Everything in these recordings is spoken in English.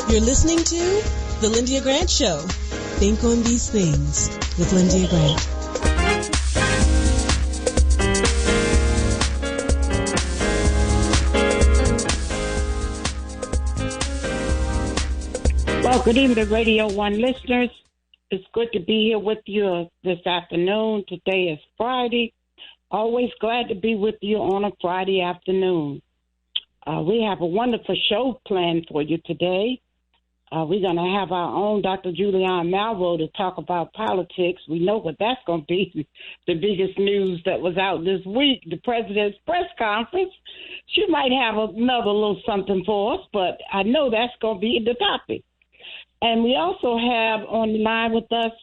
You're listening to The Lyndia Grant Show. Think on these things with Lyndia Grant. Well, good evening, Radio 1 listeners. It's good to be here with you this afternoon. Today is Friday. Always glad to be with you on a Friday afternoon. We have a wonderful show planned for you today. We're going to have our own Dr. Julianne Malvo to talk about politics. We know what that's going to be. The biggest news that was out this week, the president's press conference. She might have another little something for us, but I know that's going to be the topic. And we also have on the line with us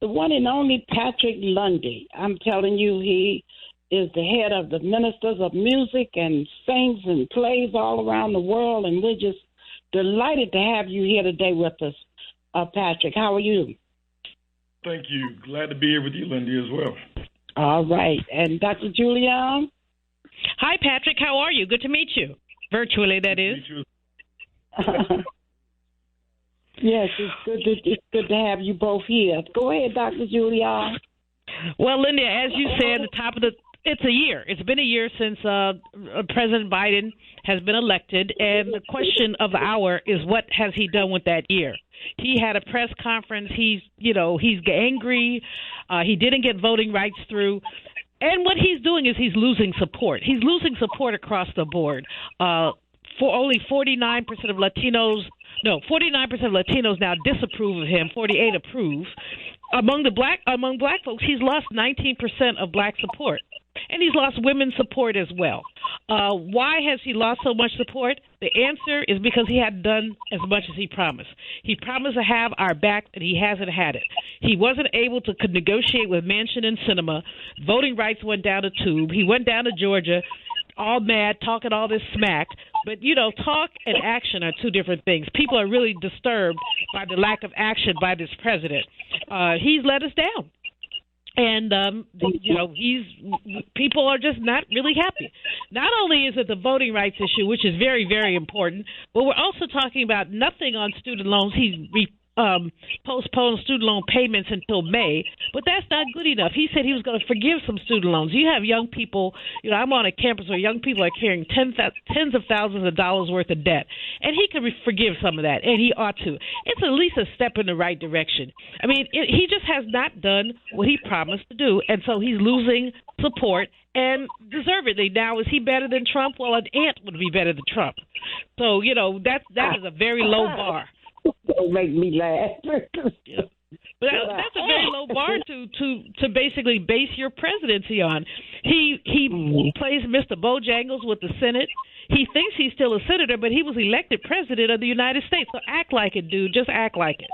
the one and only Patrick Lundy. I'm telling you, he is the head of the Ministers of Music and sings and plays all around the world. And we're just delighted to have you here today with us, Patrick. How are you? Thank you. Glad to be here with you, Lindy, as well. All right. And Dr. Julianne? Hi, Patrick. How are you? Good to meet you. Virtually, that is. Yes, it's good to have you both here. Go ahead, Dr. Julianne. Well, Lyndia, as you said, it's a year. It's been a year since President Biden has been elected, and the question of the hour is what has he done with that year? He had a press conference. He's angry. He didn't get voting rights through. And what he's doing is he's losing support. He's losing support across the board. For only 49% of Latinos. No, 49% of Latinos now disapprove of him. 48 approve. Among black folks, he's lost 19% of black support, and he's lost women's support as well. Why has he lost so much support? The answer is because he hadn't done as much as he promised. He promised to have our back, and he hasn't had it. He wasn't able to negotiate with Manchin and Sinema. Voting rights went down a tube. He went down to Georgia, all mad, talking all this smack. But, talk and action are two different things. People are really disturbed by the lack of action by this president. He's let us down. And, people are just not really happy. Not only is it the voting rights issue, which is very, very important, but we're also talking about nothing on student loans. He's postponed student loan payments until May, but that's not good enough. He said he was going to forgive some student loans. You have young people, I'm on a campus where young people are carrying tens of thousands of dollars worth of debt, and he can forgive some of that, and he ought to. It's at least a step in the right direction. I mean, he just has not done what he promised to do, and so he's losing support, and deservedly. Now, is he better than Trump? Well, an ant would be better than Trump. So, that is a very low bar. Don't make me laugh. Yeah. But that's a very low bar to basically base your presidency on. He plays Mr. Bojangles with the Senate. He thinks he's still a senator, but he was elected president of the United States. So act like it, dude. Just act like it.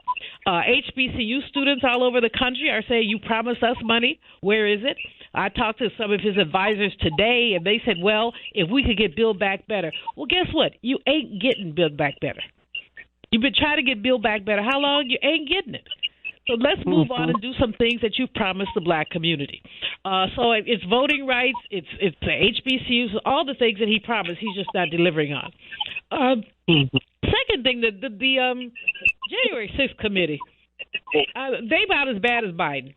HBCU students all over the country are saying, you promised us money. Where is it? I talked to some of his advisors today, and they said, well, if we could get Build Back Better. Well, guess what? You ain't getting Build Back Better. You've been trying to get Build Back Better. How long? You ain't getting it. So let's move on and do some things that you promised the black community. So it's voting rights, it's the HBCUs, all the things that he promised, he's just not delivering on. Second thing, the January 6th committee, they about as bad as Biden.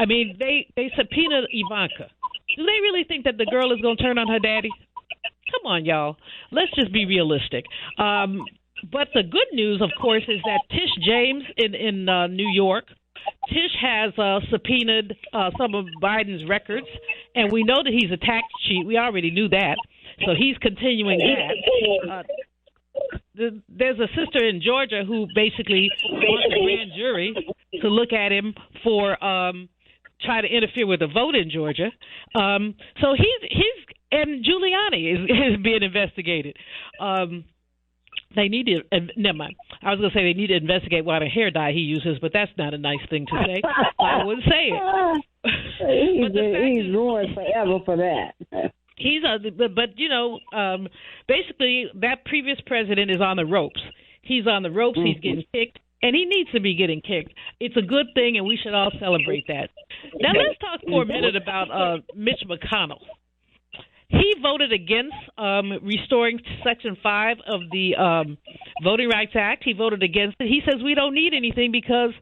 I mean, they subpoenaed Ivanka. Do they really think that the girl is going to turn on her daddy? Come on, y'all. Let's just be realistic. But the good news, of course, is that Tish James in New York, Tish has subpoenaed some of Biden's records, and we know that he's a tax cheat. We already knew that, so he's continuing that. There's a sister in Georgia who basically wants the grand jury to look at him for trying to interfere with the vote in Georgia. So he's and Giuliani is being investigated. They need to, never mind. I was going to say they need to investigate what a hair dye he uses, but that's not a nice thing to say. I wouldn't say it. He's ruined forever for that. Basically, that previous president is on the ropes. He's on the ropes. He's getting kicked, and he needs to be getting kicked. It's a good thing, and we should all celebrate that. Now, let's talk for a minute about Mitch McConnell. He voted against restoring Section 5 of the Voting Rights Act. He voted against it. He says we don't need anything because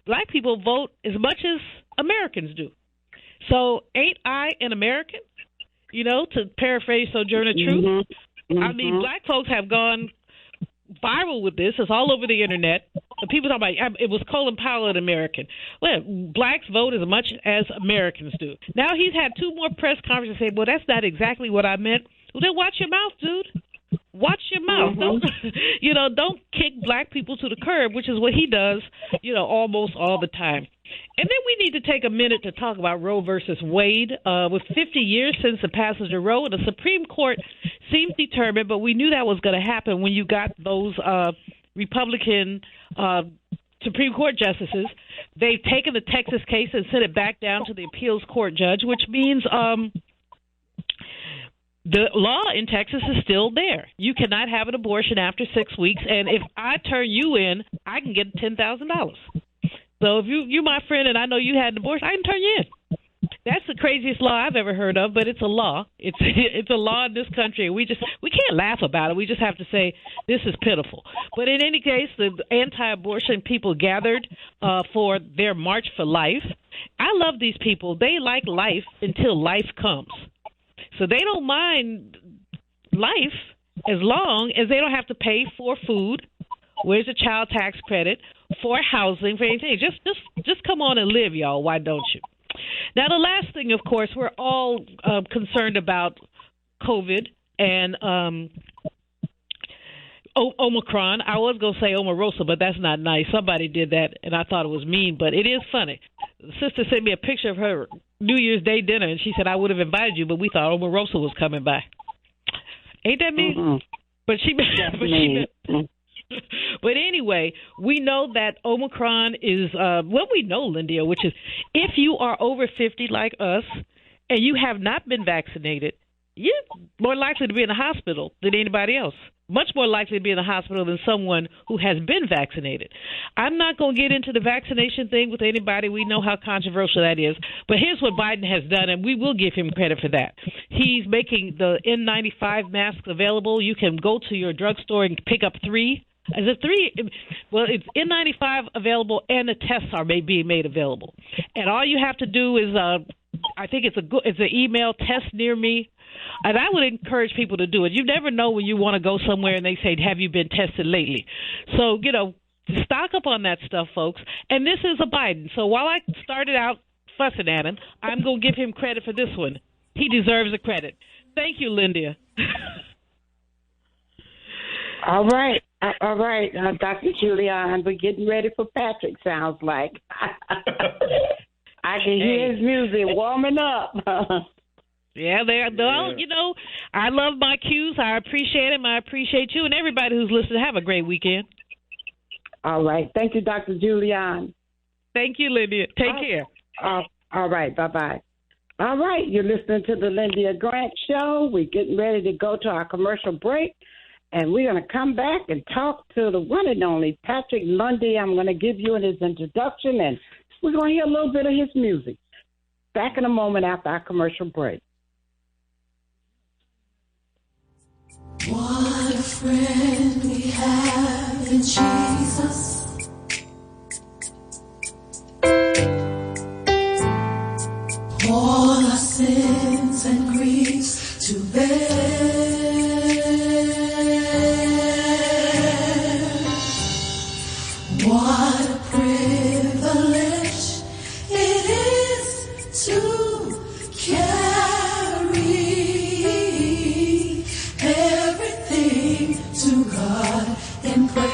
black people vote as much as Americans do. So ain't I an American? You know, to paraphrase Sojourner Truth. Mm-hmm. I mean, black folks have gone viral with this. It's all over the internet. People talk about it was Colin Powell an American. Well, blacks vote as much as Americans do. Now he's had 2 more press conferences and say, well, that's not exactly what I meant. Well, then watch your mouth, dude. Watch your mouth. Don't kick black people to the curb, which is what he does, almost all the time. And then we need to take a minute to talk about Roe versus Wade. With 50 years since the passage of Roe, the Supreme Court seems determined, but we knew that was going to happen when you got those Republican Supreme Court justices. They've taken the Texas case and sent it back down to the appeals court judge, which means the law in Texas is still there. You cannot have an abortion after 6 weeks, and if I turn you in, I can get $10,000. So if you're my friend and I know you had an abortion, I can turn you in. That's the craziest law I've ever heard of, but it's a law. It's a law in this country. We can't laugh about it. We just have to say this is pitiful. But in any case, the anti-abortion people gathered for their March for Life. I love these people. They like life until life comes. So they don't mind life as long as they don't have to pay for food. Where's the child tax credit? For housing, for anything. Just come on and live, y'all. Why don't you? Now, the last thing, of course, we're all concerned about COVID and Omicron. I was going to say Omarosa, but that's not nice. Somebody did that, and I thought it was mean, but it is funny. The sister sent me a picture of her New Year's Day dinner, and she said, I would have invited you, but we thought Omarosa was coming by. Ain't that mean? Mm-hmm. But she But anyway, we know that Omicron is what we know, Lyndia, which is if you are over 50 like us and you have not been vaccinated, you're more likely to be in the hospital than anybody else. Much more likely to be in the hospital than someone who has been vaccinated. I'm not going to get into the vaccination thing with anybody. We know how controversial that is. But here's what Biden has done, and we will give him credit for that. He's making the N95 masks available. You can go to your drugstore and pick up 3. Is it 3? Well, it's N95 available, and the tests are being made available. And all you have to do is, I think it's an email, test near me. And I would encourage people to do it. You never know when you want to go somewhere and they say, have you been tested lately? So, stock up on that stuff, folks. And this is a Biden. So while I started out fussing at him, I'm going to give him credit for this one. He deserves the credit. Thank you, Lyndia. All right, Dr. Julian, we're getting ready for Patrick, sounds like. I can hear his music warming up. Yeah, I love my cues. I appreciate him. I appreciate you and everybody who's listening. Have a great weekend. All right. Thank you, Dr. Julian. Thank you, Lyndia. Take care. All right. Bye-bye. All right. You're listening to the Lyndia Grant Show. We're getting ready to go to our commercial break, and we're going to come back and talk to the one and only Patrick Lundy. I'm going to give you his introduction, and we're going to hear a little bit of his music. Back in a moment after our commercial break. What a friend we have in Jesus. All our sins and griefs to bear. What a privilege it is to carry everything to God in prayer.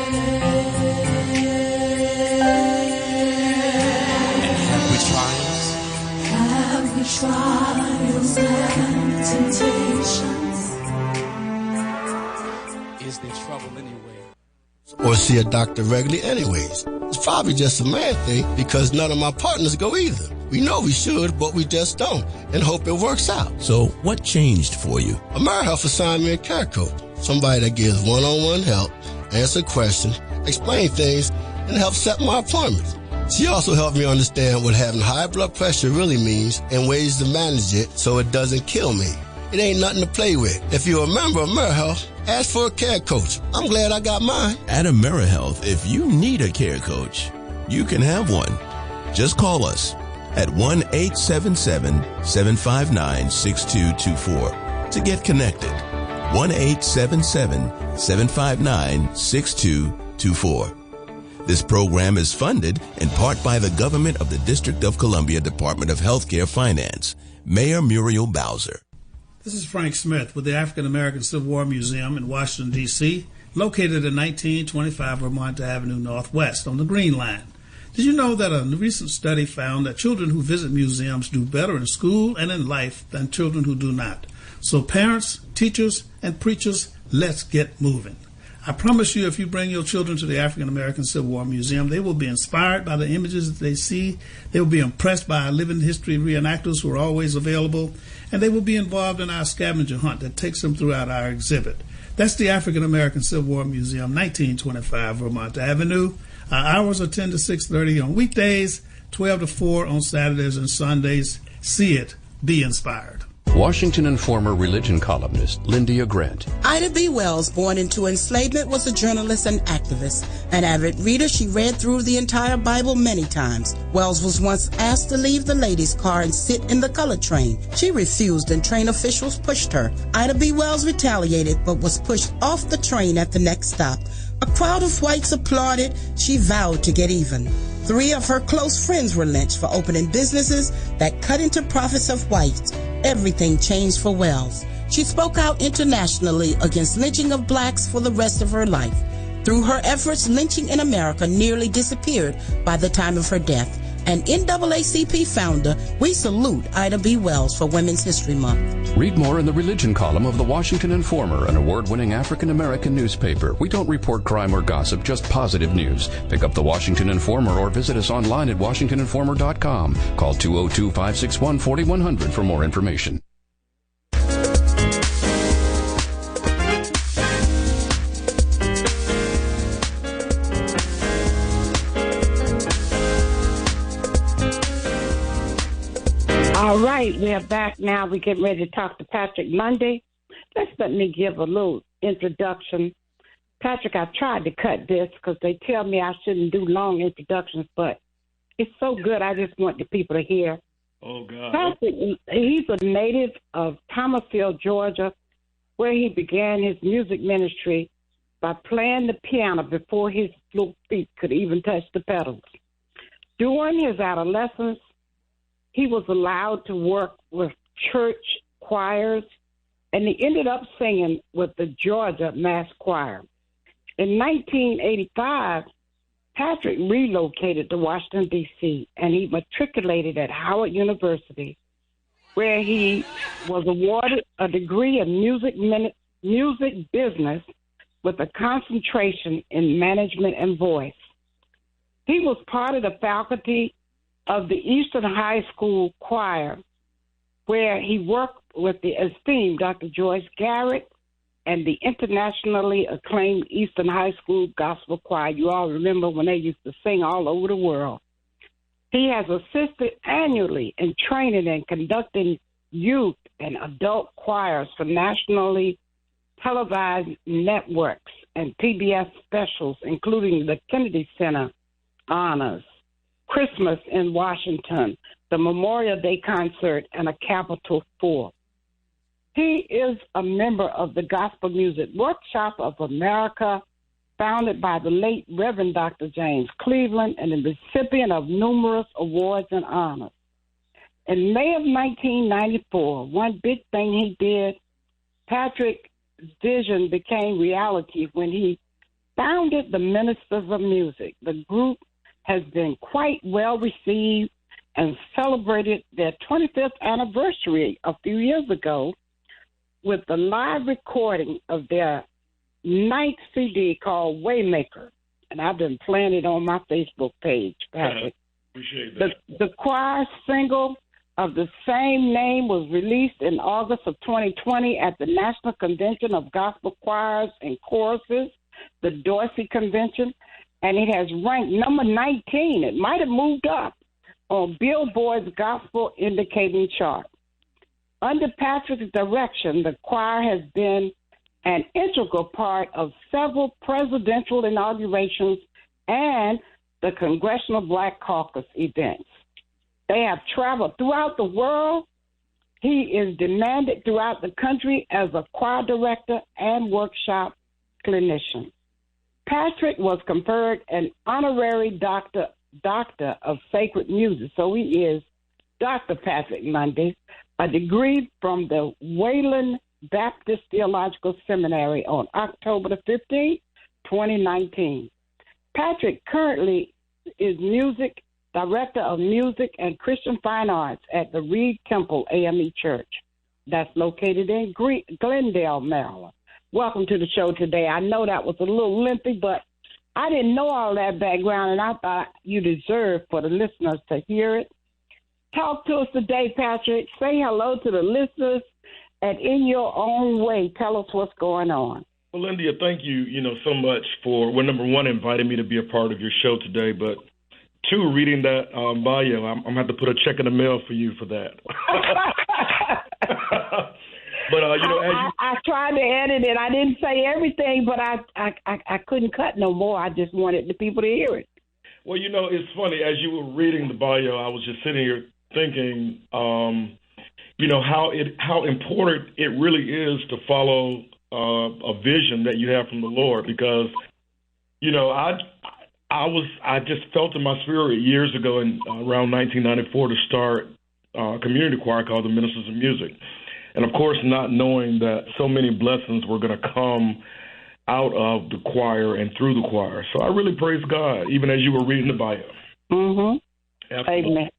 Have we trials and temptations? Is there trouble anywhere? Or see a doctor regularly anyways. It's probably just a man thing because none of my partners go either. We know we should, but we just don't, and hope it works out. So what changed for you? AmeriHealth assigned me a care coach, somebody that gives one-on-one help, answer questions, explain things, and help set my appointments. She also helped me understand what having high blood pressure really means and ways to manage it so it doesn't kill me. it ain't nothing to play with. If you're a member of AmeriHealth, ask for a care coach. I'm glad I got mine. At AmeriHealth, if you need a care coach, you can have one. Just call us at 1-877-759-6224 to get connected. 1-877-759-6224. This program is funded in part by the government of the District of Columbia Department of Healthcare Finance. Mayor Muriel Bowser. This is Frank Smith with the African American Civil War Museum in Washington, D.C., located at 1925 Vermont Avenue Northwest on the Green Line. Did you know that a recent study found that children who visit museums do better in school and in life than children who do not? So parents, teachers, and preachers, let's get moving. I promise you, if you bring your children to the African American Civil War Museum, they will be inspired by the images that they see. They will be impressed by our living history reenactors who are always available, and they will be involved in our scavenger hunt that takes them throughout our exhibit. That's the African American Civil War Museum, 1925 Vermont Avenue. Our hours are 10 to 6:30 on weekdays, 12 to 4 on Saturdays and Sundays. See it. Be inspired. Washington Informer religion columnist Lyndia Grant. Ida B. Wells, born into enslavement, was a journalist and activist. An avid reader, she read through the entire Bible many times. Wells was once asked to leave the ladies' car and sit in the colored train. She refused and train officials pushed her. Ida B. Wells retaliated but was pushed off the train at the next stop. A crowd of whites applauded. She vowed to get even. 3 of her close friends were lynched for opening businesses that cut into profits of whites. Everything changed for Wells. She spoke out internationally against lynching of blacks for the rest of her life. Through her efforts, lynching in America nearly disappeared by the time of her death. And NAACP founder, we salute Ida B. Wells for Women's History Month. Read more in the religion column of the Washington Informer, an award-winning African-American newspaper. We don't report crime or gossip, just positive news. Pick up the Washington Informer or visit us online at washingtoninformer.com. Call 202-561-4100 for more information. All right, we're back now. We're getting ready to talk to Patrick Lundy. Let me give a little introduction. Patrick, I tried to cut this because they tell me I shouldn't do long introductions, but it's so good. I just want the people to hear. Oh, God. Patrick, he's a native of Thomasville, Georgia, where he began his music ministry by playing the piano before his little feet could even touch the pedals. During his adolescence, he was allowed to work with church choirs, and he ended up singing with the Georgia Mass Choir. In 1985, Patrick relocated to Washington, D.C., and he matriculated at Howard University, where he was awarded a degree in music business with a concentration in management and voice. He was part of the faculty of the Eastern High School Choir, where he worked with the esteemed Dr. Joyce Garrett and the internationally acclaimed Eastern High School Gospel Choir. You all remember when they used to sing all over the world. He has assisted annually in training and conducting youth and adult choirs for nationally televised networks and PBS specials, including the Kennedy Center Honors, Christmas in Washington, the Memorial Day Concert, and a Capitol 4. He is a member of the Gospel Music Workshop of America, founded by the late Reverend Dr. James Cleveland, and the recipient of numerous awards and honors. In May of 1994, one big thing he did, Patrick's vision became reality when he founded the Ministers of Music. The group has been quite well received and celebrated their 25th anniversary a few years ago with the live recording of their 9th CD called Waymaker. And I've been playing it on my Facebook page, Patrick. Appreciate that. The choir single of the same name was released in August of 2020 at the National Convention of Gospel Choirs and Choruses, the Dorsey Convention, and it has ranked number 19. It might have moved up on Billboard's Gospel Indicating chart. Under Patrick's direction, the choir has been an integral part of several presidential inaugurations and the Congressional Black Caucus events. They have traveled throughout the world. He is demanded throughout the country as a choir director and workshop clinician. Patrick was conferred an honorary doctor of sacred music, so he is Dr. Patrick Lundy, a degree from the Wayland Baptist Theological Seminary on October the 15th, 2019. Patrick currently is director of music and Christian fine arts at the Reed Temple AME Church. That's located in Glendale, Maryland. Welcome to the show today. I know that was a little lengthy, but I didn't know all that background, and I thought you deserved for the listeners to hear it. Talk to us today, Patrick. Say hello to the listeners, and in your own way, tell us what's going on. Well, Lyndia, thank you, so much for, number one, inviting me to be a part of your show today, but two, reading that bio. I'm going to have to put a check in the mail for you for that. But, I tried to edit it. I didn't say everything, but I couldn't cut no more. I just wanted the people to hear it. Well, it's funny. As you were reading the bio, I was just sitting here thinking, how important it really is to follow a vision that you have from the Lord, because, I just felt in my spirit years ago in around 1994 to start a community choir called the Ministers of Music. And, of course, not knowing that so many blessings were going to come out of the choir and through the choir. So I really praise God, even as you were reading the bio. Mm-hmm. Amen.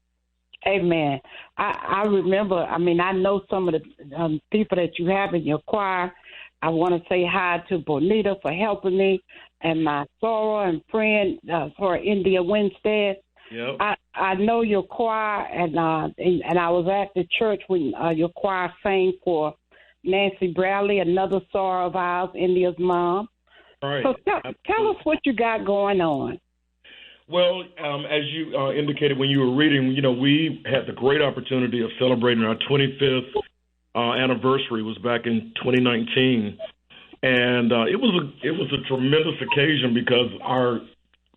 Amen. I remember, I know some of the people that you have in your choir. I want to say hi to Bonita for helping me, and my soror and friend for India Winstead. Yep. I know your choir, and I was at the church when your choir sang for Nancy Bradley, another soror of ours, India's mom. Right. So tell us what you got going on. Well, as you indicated when you were reading, we had the great opportunity of celebrating our 25th anniversary. Was back in 2019, and it was a tremendous occasion because our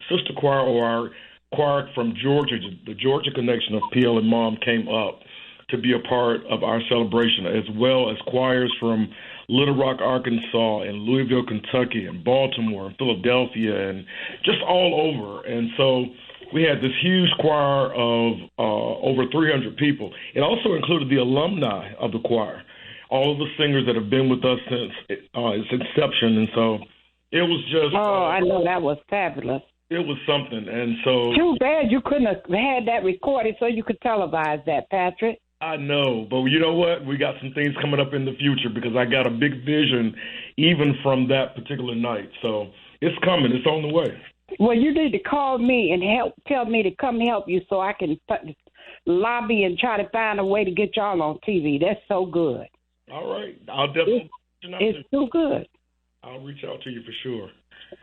sister choir, or our choir from Georgia, the Georgia connection of PL and Mom, came up to be a part of our celebration, as well as choirs from Little Rock, Arkansas, and Louisville, Kentucky, and Baltimore, and Philadelphia, and just all over. And so we had this huge choir of over 300 people. It also included the alumni of the choir, all of the singers that have been with us since its inception. And so it was just... I know, that was fabulous. It was something. And so... Too bad you couldn't have had that recorded so you could televise that, Patrick. I know, but you know what? We got some things coming up in the future because I got a big vision even from that particular night. So it's coming. It's on the way. Well, you need to call me and tell me to come help you so I can lobby and try to find a way to get y'all on TV. That's so good. All right. I'll definitely. It's too good. I'll reach out to you for sure.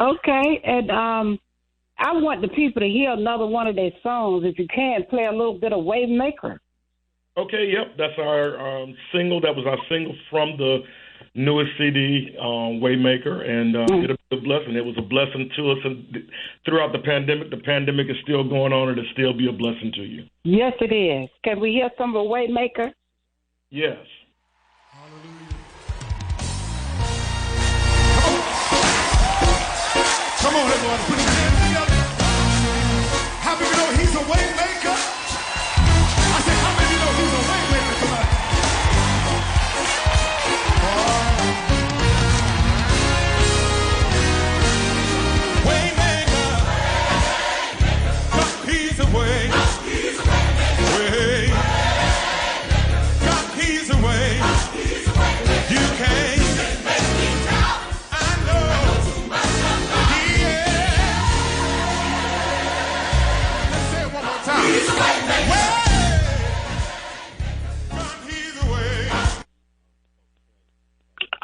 Okay. And I want the people to hear another one of their songs. If you can, play a little bit of Waymaker. Okay, yep. That's our single. That was our single from the newest CD, Waymaker, and it'll be a blessing. It was a blessing to us and throughout the pandemic. The pandemic is still going on, and it'll still be a blessing to you. Yes, it is. Can we hear some of Waymaker? Yes. Hallelujah. Come on, everyone, put your hands together. How many know he's a Waymaker? I said, how many know he's a Waymaker tonight?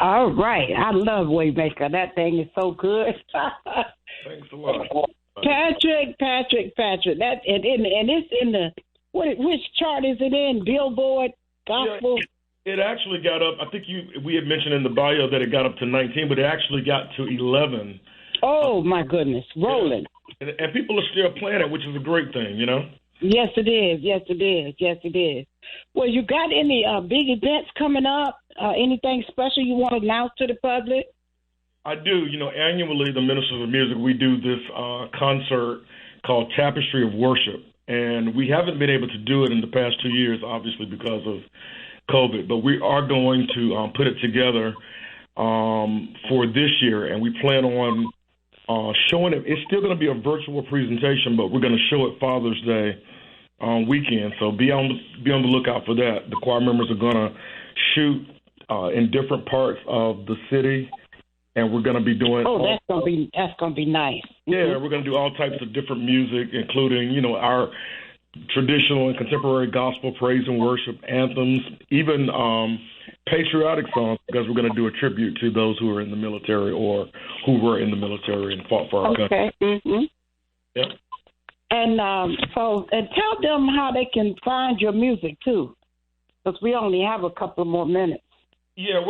All right. I love Waymaker. That thing is so good. Thanks a lot. Patrick. That and it's in the which chart is it in? Billboard Gospel. It actually got up. I think we had mentioned in the bio that it got up to 19, but it actually got to 11. Oh my goodness, rolling. And people are still playing it, which is a great thing, you know. Yes, it is. Yes, it is. Yes, it is. Well, you got any big events coming up? Anything special you want to announce to the public? I do. You know, annually, the Ministers of Music, we do this concert called Tapestry of Worship. And we haven't been able to do it in the past 2 years, obviously, because of COVID. But we are going to put it together for this year. And we plan on showing it. It's still going to be a virtual presentation, but we're going to show it Father's Day weekend. So be on the lookout for that. The choir members are going to shoot in different parts of the city, and we're going to be doing. Oh, that's gonna be nice. Yeah, we're going to do all types of different music, including our traditional and contemporary gospel praise and worship anthems, even patriotic songs, because we're going to do a tribute to those who are in the military or who were in the military and fought for our country. Okay. Mm-hmm. Yeah. And tell them how they can find your music too, because we only have a couple more minutes. Yeah,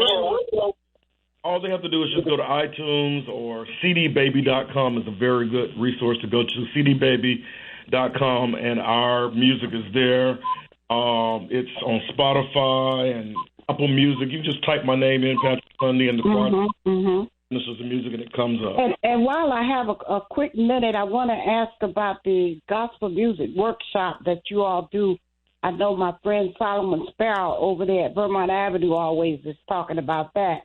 all they have to do is just go to iTunes, or cdbaby.com is a very good resource to go to, cdbaby.com, and our music is there. It's on Spotify and Apple Music. You just type my name in, Patrick Lundy, and the this is the music, and it comes up. And while I have a quick minute, I want to ask about the gospel music workshop that you all do. I know my friend Solomon Sparrow over there at Vermont Avenue always is talking about that.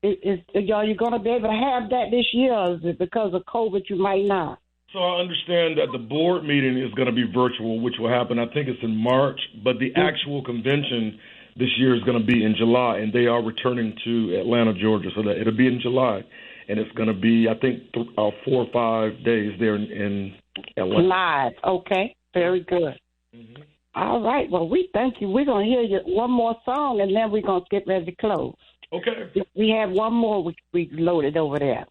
Are you going to be able to have that this year, or is it because of COVID you might not? So I understand that the board meeting is going to be virtual, which will happen, I think it's in March, but the actual convention this year is going to be in July, and they are returning to Atlanta, Georgia, so that it'll be in July, and it's going to be, I think, 4 or 5 days there in Atlanta. Live, okay, very good. Mm-hmm. All right, well, we thank you. We're going to hear you one more song, and then we're going to get ready to close. Okay. We have one more we loaded over there.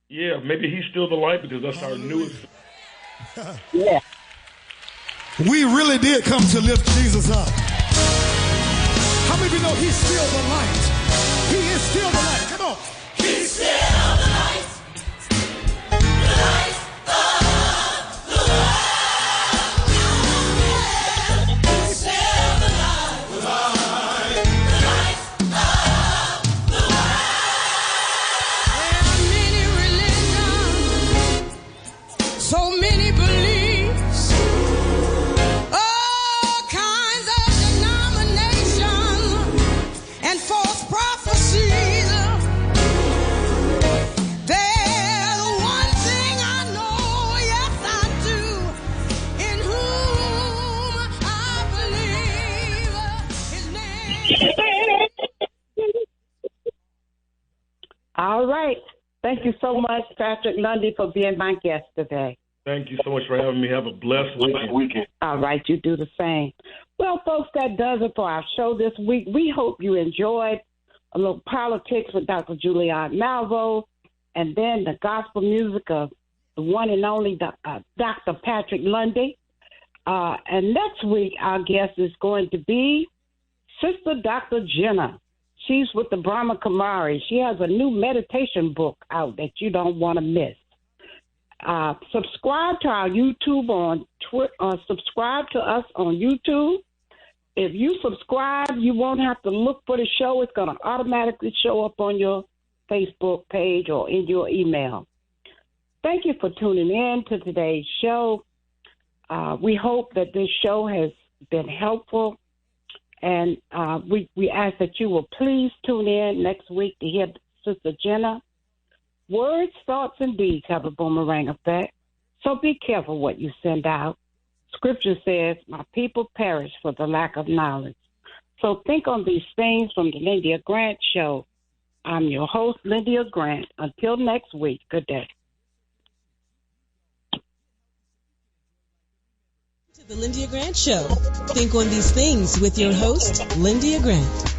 Yeah, maybe He's Still the Light, because that's our newest. Yeah. We really did come to lift Jesus up. How many of you know He's still the light? He is still the light. Come on. He's still the light. The light of the world. He's still the light. The light of the world. There are many religions, so many beliefs, all kinds of denominations and false prophecies. There's one thing I know, yes I do, in whom I believe. His name. All right. Thank you so much, Patrick Lundy, for being my guest today. Thank you so much for having me. Have a blessed weekend. All right, you do the same. Well, folks, that does it for our show this week. We hope you enjoyed a little politics with Dr. Julian Malvo, and then the gospel music of the one and only Dr. Patrick Lundy. And next week, our guest is going to be Sister Dr. Jenna. She's with the Brahma Kumari. She has a new meditation book out that you don't want to miss. Subscribe to our YouTube on Twitter. Subscribe to us on YouTube. If you subscribe, you won't have to look for the show. It's going to automatically show up on your Facebook page or in your email. Thank you for tuning in to today's show. We hope that this show has been helpful. And we ask that you will please tune in next week to hear Sister Jenna. Words, thoughts, and deeds have a boomerang effect, so be careful what you send out. Scripture says, my people perish for the lack of knowledge. So think on these things from the Lyndia Grant Show. I'm your host, Lyndia Grant. Until next week, good day. The Lyndia Grant Show. Think on these things with your host, Lyndia Grant.